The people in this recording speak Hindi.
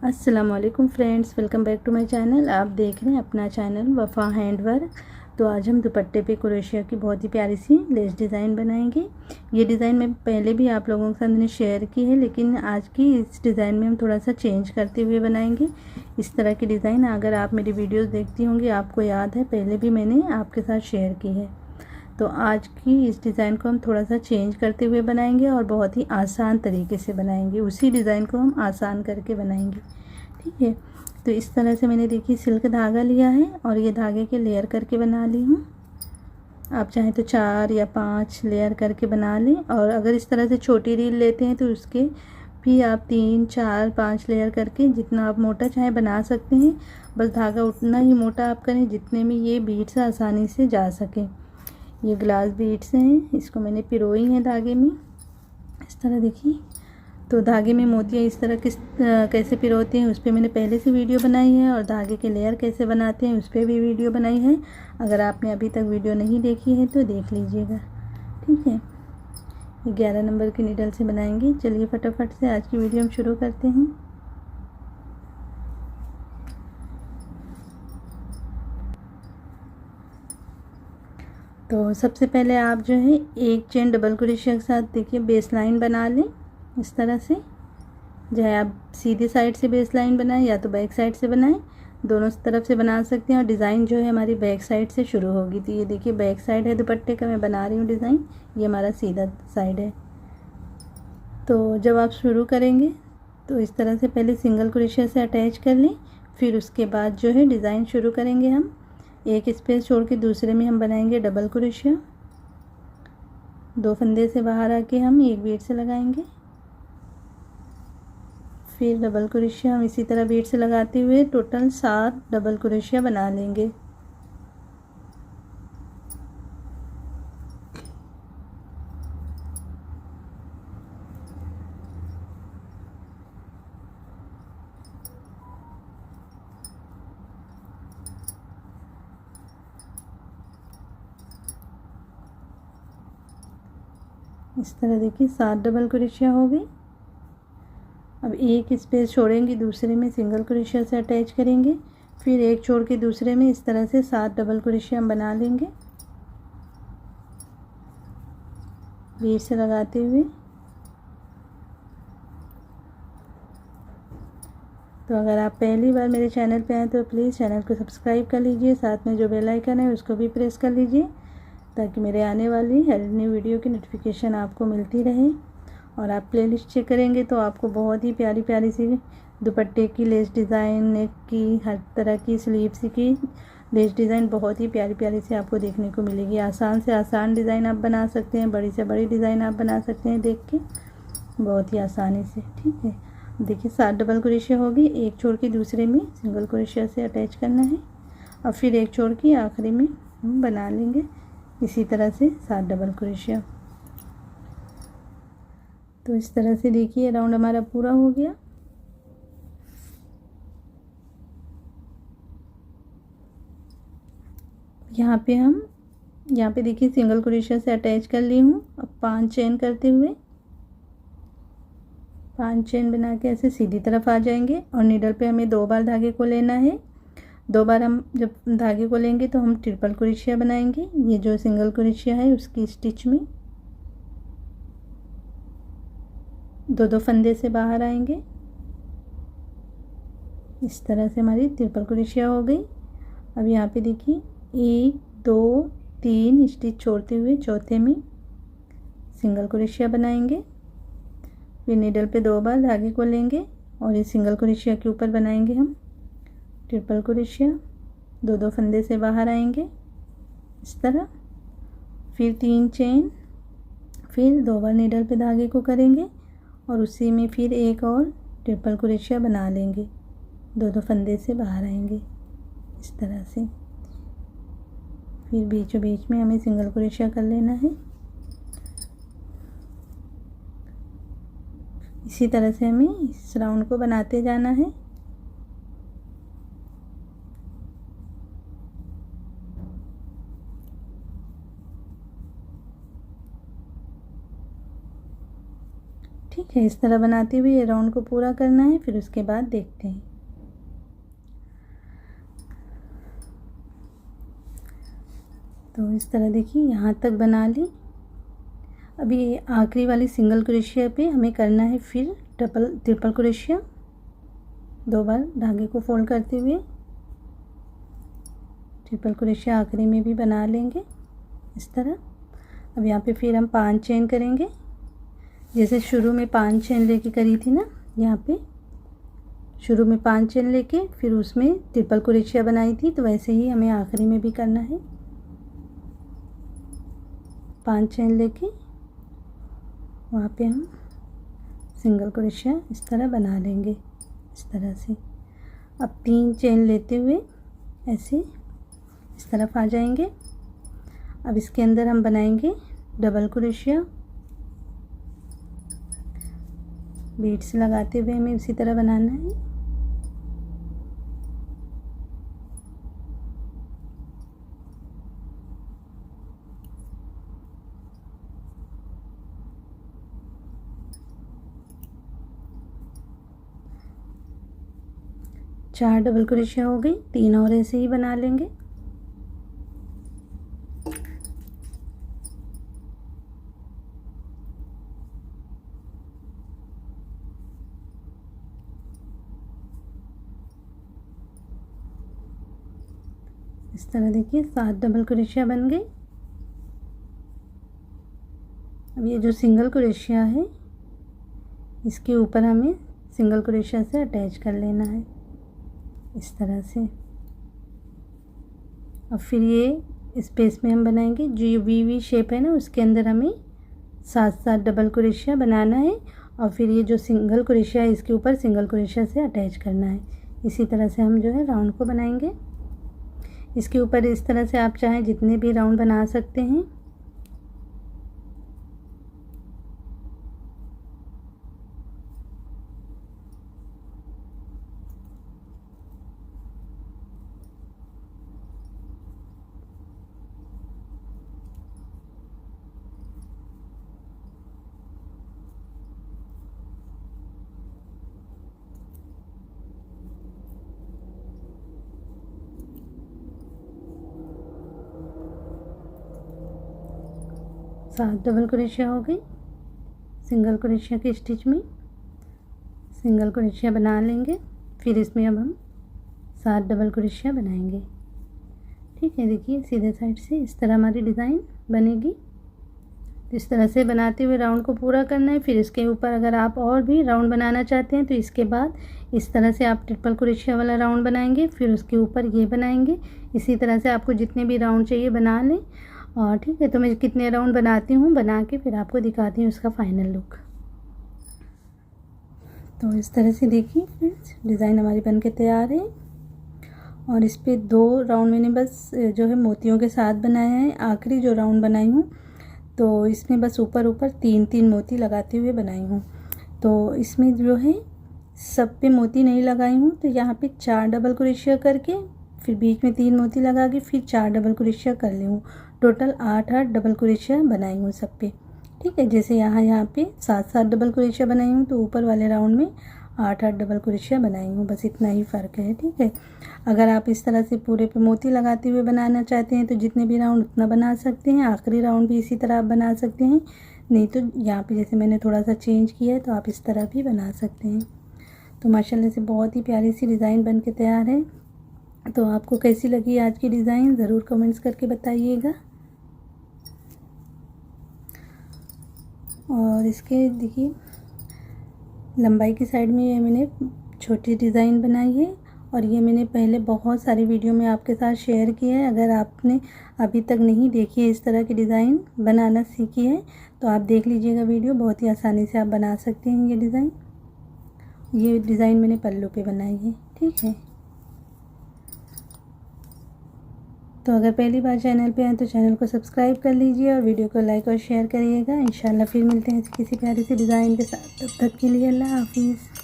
अस्सलामुअलैकुम friends, welcome back to my channel. आप देख रहे हैं अपना चैनल वफ़ा हैंडवर्क। तो आज हम दुपट्टे पे क्रोशिया की बहुत ही प्यारी सी लेस डिज़ाइन बनाएंगे। ये डिज़ाइन मैं पहले भी आप लोगों के साथ मैंने शेयर की है, लेकिन आज की इस डिज़ाइन में हम थोड़ा सा चेंज करते हुए बनाएंगे। इस तरह की डिज़ाइन अगर आप मेरी वीडियोज़ देखती होंगी आपको याद है, पहले भी मैंने आपके साथ शेयर की है। तो आज की इस डिज़ाइन को हम थोड़ा सा चेंज करते हुए बनाएंगे और बहुत ही आसान तरीके से बनाएंगे। उसी डिज़ाइन को हम आसान करके बनाएंगे, ठीक है। तो इस तरह से मैंने देखिए सिल्क धागा लिया है और ये धागे के लेयर करके बना ली हूँ। आप चाहें तो 4 या 5 लेयर करके बना लें, और अगर इस तरह से छोटी रील लेते हैं तो उसके भी आप 3, 4, 5 लेयर करके जितना आप मोटा चाहे बना सकते हैं। बस धागा उतना ही मोटा आप करें जितने में ये बीड्स आसानी से जा सकें। ये ग्लास बीड्स हैं, इसको मैंने पिरोई हैं धागे में इस तरह देखिए। तो धागे में मोतियाँ इस तरह कैसे पिरोते हैं उस पर मैंने पहले से वीडियो बनाई है, और धागे के लेयर कैसे बनाते हैं उस पर भी वीडियो बनाई है। अगर आपने अभी तक वीडियो नहीं देखी है तो देख लीजिएगा, ठीक है। ये 11 नंबर की नीडल से बनाएंगे। चलिए फटाफट से आज की वीडियो हम शुरू करते हैं। तो सबसे पहले आप जो है एक चेन डबल क्रोशिया के साथ देखिए बेस लाइन बना लें इस तरह से। चाहे आप सीधी साइड से बेस लाइन बनाएं या तो बैक साइड से बनाएं, दोनों तरफ से बना सकते हैं। और डिज़ाइन जो है हमारी बैक साइड से शुरू होगी। तो ये देखिए बैक साइड है दुपट्टे का, मैं बना रही हूँ डिज़ाइन। ये हमारा सीधा साइड है। तो जब आप शुरू करेंगे तो इस तरह से पहले सिंगल क्रोशिया से अटैच कर लें, फिर उसके बाद जो है डिज़ाइन शुरू करेंगे हम। एक स्पेस छोड़ के दूसरे में हम बनाएंगे डबल क्रोशिया। 2 फंदे से बाहर आके हम एक बीड से लगाएंगे, फिर डबल क्रोशिया हम इसी तरह बीड से लगाते हुए टोटल 7 डबल क्रोशिया बना लेंगे। इस तरह देखिए 7 डबल क्रोशिया हो गई। अब एक स्पेस छोड़ेंगे, दूसरे में सिंगल क्रोशिया से अटैच करेंगे, फिर एक छोड़ के दूसरे में इस तरह से 7 डबल क्रोशिया हम बना लेंगे बीड से लगाते हुए। तो अगर आप पहली बार मेरे चैनल पे आए तो प्लीज़ चैनल को सब्सक्राइब कर लीजिए, साथ में जो बेल आइकन है उसको भी प्रेस कर लीजिए, ताकि मेरे आने वाली हर न्यू वीडियो की नोटिफिकेशन आपको मिलती रहे। और आप प्लेलिस्ट चेक करेंगे तो आपको बहुत ही प्यारी प्यारी सी दुपट्टे की लेस डिज़ाइन, नेक की, हर तरह की स्लीव्स की लेस डिज़ाइन बहुत ही प्यारी प्यारी से आपको देखने को मिलेगी। आसान से आसान डिज़ाइन आप बना सकते हैं, बड़ी से बड़ी डिज़ाइन आप बना सकते हैं देख के बहुत ही आसानी से, ठीक है। देखिए 7 डबल क्रोशिया होगी। एक छोड़ के दूसरे में सिंगल क्रोशिया से अटैच करना है, और फिर एक छोड़ के आखिरी में हम बना लेंगे इसी तरह से 7 डबल क्रोशिया। तो इस तरह से देखिए राउंड हमारा पूरा हो गया। यहाँ पे देखिए सिंगल क्रोशिया से अटैच कर ली हूँ। अब 5 चेन करते हुए 5 चेन बना के ऐसे सीधी तरफ आ जाएंगे, और नीडल पे हमें 2 बार धागे को लेना है। 2 बार हम जब धागे को लेंगे तो हम ट्रिपल क्रोशिया बनाएंगे। ये जो सिंगल क्रोशिया है उसकी स्टिच में 2 फंदे से बाहर आएंगे। इस तरह से हमारी ट्रिपल क्रोशिया हो गई। अब यहाँ पे देखिए 1, 2, 3 स्टिच छोड़ते हुए चौथे में सिंगल क्रोशिया बनाएंगे। फिर नीडल पे 2 बार धागे को लेंगे और इस सिंगल क्रोशिया के ऊपर बनाएंगे हम ट्रिपल क्रोशिया। 2 फंदे से बाहर आएंगे इस तरह, फिर 3 चेन, फिर 2 बार नीडल पे धागे को करेंगे और उसी में फिर एक और ट्रिपल क्रोशिया बना लेंगे। 2 फंदे से बाहर आएंगे इस तरह से, फिर बीचों बीच में हमें सिंगल क्रोशिया कर लेना है। इसी तरह से हमें इस राउंड को बनाते जाना है। ठीक ठीक है, इस तरह बनाते हुए ये राउंड को पूरा करना है, फिर उसके बाद देखते हैं। तो इस तरह देखिए यहाँ तक बना ली। अभी आखिरी वाली सिंगल क्रोशिया पे हमें करना है फिर ट्रिपल क्रोशिया। 2 बार धागे को फोल्ड करते हुए ट्रिपल क्रोशिया आखिरी में भी बना लेंगे इस तरह। अब यहाँ पे फिर हम 5 चेन करेंगे, जैसे शुरू में 5 चेन लेके करी थी ना, यहाँ पे शुरू में 5 चेन लेके फिर उसमें ट्रिपल क्रोशिया बनाई थी, तो वैसे ही हमें आखिरी में भी करना है। 5 चेन लेके वहाँ पे हम सिंगल क्रोशिया इस तरह बना लेंगे इस तरह से। अब 3 चेन लेते हुए ऐसे इस तरफ आ जाएंगे। अब इसके अंदर हम बनाएंगे डबल क्रोशिया। बीड्स लगाते हुए हमें इसी तरह बनाना है। चार डबल क्रोशिया हो गई, 3 और ऐसे ही बना लेंगे। इस तरह देखिए 7 डबल क्रोशिया बन गई। अब ये जो सिंगल क्रोशिया है इसके ऊपर हमें सिंगल क्रोशिया से अटैच कर लेना है इस तरह से। अब फिर ये स्पेस में हम बनाएंगे जो वी शेप है ना, उसके अंदर हमें 7 डबल क्रोशिया बनाना है और फिर ये जो सिंगल क्रोशिया है इसके ऊपर सिंगल क्रोशिया से अटैच करना है। इसी तरह से हम जो है राउंड को बनाएंगे। इसके ऊपर इस तरह से आप चाहें जितने भी राउंड बना सकते हैं। सात डबल क्रोशिया हो गई। सिंगल क्रोशिया के स्टिच में सिंगल क्रोशिया बना लेंगे, फिर इसमें अब हम 7 डबल क्रोशिया बनाएंगे। ठीक है, देखिए सीधे साइड से इस तरह हमारी डिज़ाइन बनेगी। इस तरह से बनाते हुए राउंड को पूरा करना है। फिर इसके ऊपर अगर आप और भी राउंड बनाना चाहते हैं तो इसके बाद इस तरह से आप ट्रिपल क्रोशिया वाला राउंड बनाएंगे, फिर उसके ऊपर ये बनाएंगे। इसी तरह से आपको जितने भी राउंड चाहिए बना लें। और ठीक है, तो मैं कितने राउंड बनाती हूँ बना के फिर आपको दिखाती हूँ उसका फाइनल लुक। तो इस तरह से देखिए फ्रेंड्स डिज़ाइन हमारी बन के तैयार है। और इस पर 2 राउंड मैंने बस जो है मोतियों के साथ बनाए हैं। आखिरी जो राउंड बनाई हूँ तो इसमें बस ऊपर 3 मोती लगाते हुए बनाई हूँ। तो इसमें जो है सब पे मोती नहीं लगाई हूँ, तो यहाँ पे 4 डबल क्रोशिया करके फिर बीच में 3 मोती लगा के फिर 4 डबल क्रोशिया कर ली हूँ। टोटल 8 डबल क्रोशिया बनाई हूँ सब पे। ठीक है, जैसे यहाँ पे 7 डबल क्रोशिया बनाई हूँ तो ऊपर वाले राउंड में 8 डबल क्रोशिया बनाई हूँ, बस इतना ही फ़र्क है। ठीक है, अगर आप इस तरह से पूरे पे मोती लगाते हुए बनाना चाहते हैं तो जितने भी राउंड उतना बना सकते हैं। आखिरी राउंड भी इसी तरह आप बना सकते हैं, नहीं तो यहाँ पे जैसे मैंने थोड़ा सा चेंज किया है तो आप इस तरह भी बना सकते हैं। तो माशाल्लाह से बहुत ही प्यारी सी डिज़ाइन बन के तैयार है। तो आपको कैसी लगी आज की डिज़ाइन ज़रूर कमेंट्स करके बताइएगा। और इसके देखिए लंबाई की साइड में ये मैंने छोटी डिज़ाइन बनाई है और ये मैंने पहले बहुत सारी वीडियो में आपके साथ शेयर किया है। अगर आपने अभी तक नहीं देखी है इस तरह की डिज़ाइन बनाना सीखी है तो आप देख लीजिएगा वीडियो, बहुत ही आसानी से आप बना सकते हैं ये डिज़ाइन। ये डिज़ाइन मैंने पल्लू पे बनाई है। ठीक है, तो अगर पहली बार चैनल पे आए तो चैनल को सब्सक्राइब कर लीजिए और वीडियो को लाइक और शेयर करिएगा। इंशाल्लाह फिर मिलते हैं किसी प्यारी सी डिज़ाइन के साथ। तब तक के लिए अल्लाह हाफिज़।